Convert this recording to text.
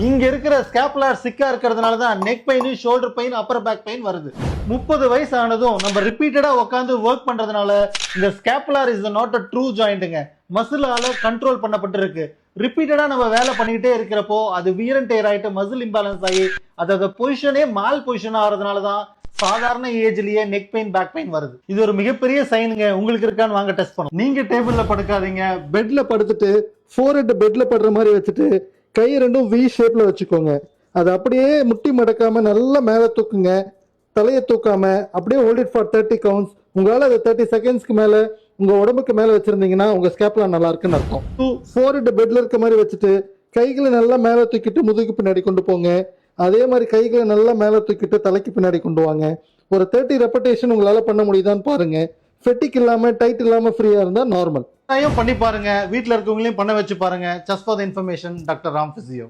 இங்க இருக்கிற ஸ்கேப்புலர் சிக்கா இருக்கிறதுனால தான் neck pain, shoulder pain, upper back pain வருது. 30 வயசு ஆனதும் நம்ம ரிப்பீட்டடா உட்காந்து ஒர்க் பண்றதுனால இந்த scapular is not a true ஜாயிண்ட்ங்க. மசிலால கண்ட்ரோல் பண்ணப்பட்டிருக்கு. ரிப்பீட்டடா நம்ம வேலை பண்ணிக்கிட்டே இருக்கிறப்போ அது வியர் அண்ட் டேர் ஆயிட்டு மசில் இம்பேலன்ஸ் ஆகி அதோட பொசிஷனே மால் பொசிஷன் ஆகிறதுனால தான் சாதாரண ஏஜ்லயே நெக் பெயின், பேக் பெயின் வருது. இது ஒரு மிகப்பெரிய சைனுங்க. உங்களுக்கு இருக்கான்னு வாங்க டெஸ்ட் பண்ணுங்க. நீங்க டேபிள்ல படுக்காதீங்க, பெட்ல படுத்துட்டு ஃபோர்ஹெட் பெட்ல படுற மாதிரி வச்சுட்டு கை ரெண்டும் வி ஷேப்ல வச்சுக்கோங்க. அது அப்படியே முட்டி மடக்காம நல்லா மேல தூக்குங்க. தலையை தூக்காம அப்படியே ஹோல்ட் இட் ஃபார் 30 கவுண்ட்ஸ். உங்களால அது 30 செகண்ட்ஸ்க்கு மேல உங்க உடம்புக்கு மேல வச்சிருந்தீங்கன்னா உங்க ஸ்கேப்லாம் நல்லா இருக்குன்னு அர்த்தம். ஃபோர்ஹெட் பெட்ல இருக்க மாதிரி வச்சுட்டு கைகளை நல்லா மேல தூக்கிட்டு முதுகு பின்னாடி கொண்டு போங்க. அதே மாதிரி கைகளை நல்லா மேல தூக்கிட்டு தலைக்கு பின்னாடி கொண்டு வாங்க. ஒரு 30 ரெப்படேஷன் உங்களால பண்ண முடியுதான்னு பாருங்க. ஃபெட்டிக் இல்லாம டைட் இல்லாம ஃப்ரீயா இருந்தா நார்மல். பண்ணி பாருங்க. வீட்டுல இருக்கவங்களையும் பண்ண வச்சு பாருங்க. Just for the information, doctor Ram physio.